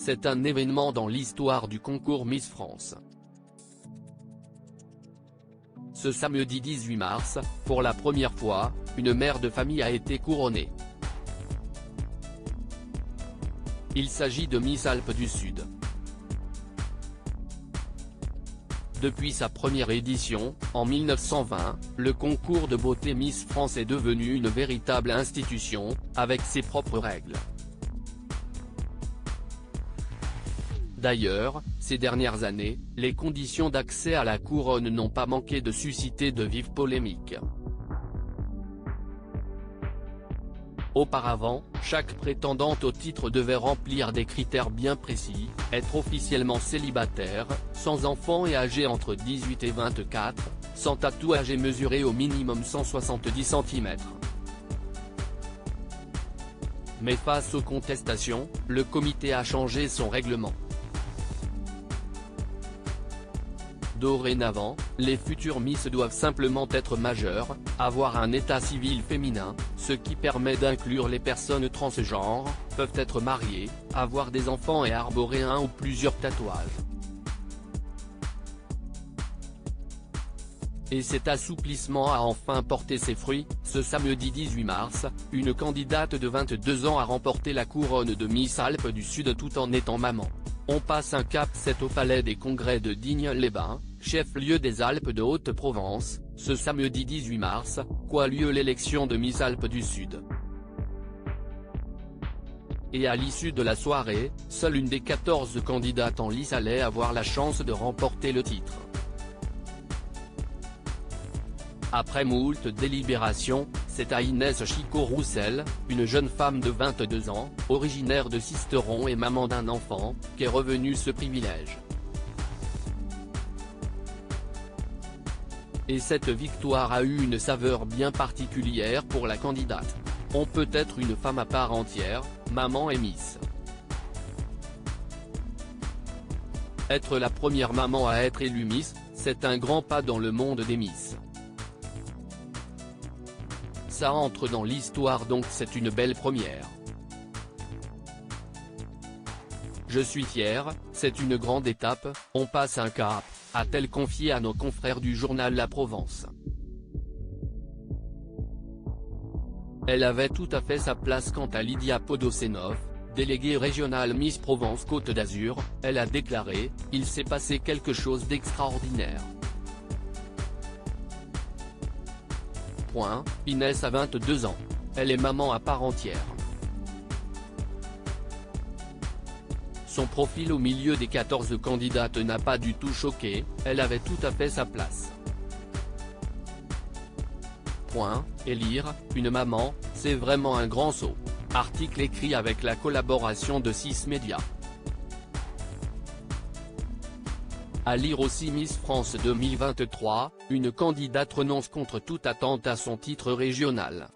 c'est un événement dans l'histoire du concours Miss France. Ce samedi 18 mars, pour la première fois, une mère de famille a été couronnée. Il s'agit de Miss Alpes du Sud. Depuis sa première édition, en 1920, le concours de beauté Miss France est devenu une véritable institution, avec ses propres règles. D'ailleurs, ces dernières années, les conditions d'accès à la couronne n'ont pas manqué de susciter de vives polémiques. Auparavant, chaque prétendante au titre devait remplir des critères bien précis, être officiellement célibataire, sans enfant et âgée entre 18 et 24, sans tatouage et mesurer au minimum 170 cm. Mais face aux contestations, le comité a changé son règlement. Dorénavant, les futures Miss doivent simplement être majeures, avoir un état civil féminin, ce qui permet d'inclure les personnes transgenres, peuvent être mariées, avoir des enfants et arborer un ou plusieurs tatouages. Et cet assouplissement a enfin porté ses fruits. Ce samedi 18 mars, une candidate de 22 ans a remporté la couronne de Miss Alpes du Sud tout en étant maman. On passe un cap 7 au Palais des Congrès de Digne-les-Bains, chef-lieu des Alpes de Haute-Provence, ce samedi 18 mars, qu'aura lieu l'élection de Miss Alpes du Sud. Et à l'issue de la soirée, seule une des 14 candidates en lice allait avoir la chance de remporter le titre. Après moult délibérations, c'est à Inès Chicot-Roussel, une jeune femme de 22 ans, originaire de Sisteron et maman d'un enfant, qu'est revenu ce privilège. Et cette victoire a eu une saveur bien particulière pour la candidate. On peut être une femme à part entière, maman et Miss. Être la première maman à être élue Miss, c'est un grand pas dans le monde des Miss. Ça entre dans l'histoire donc c'est une belle première. Je suis fier, c'est une grande étape, on passe un cap, a-t-elle confié à nos confrères du journal La Provence. Elle avait tout à fait sa place quant à Lydia Podosenoff, déléguée régionale Miss Provence Côte d'Azur, elle a déclaré « Il s'est passé quelque chose d'extraordinaire. Inès a 22 ans. Elle est maman à part entière. Son profil au milieu des 14 candidates n'a pas du tout choqué, elle avait tout à fait sa place. Élire une maman, c'est vraiment un grand saut. Article écrit avec la collaboration de 6 médias. À lire aussi Miss France 2023, une candidate renonce contre toute attente à son titre régional.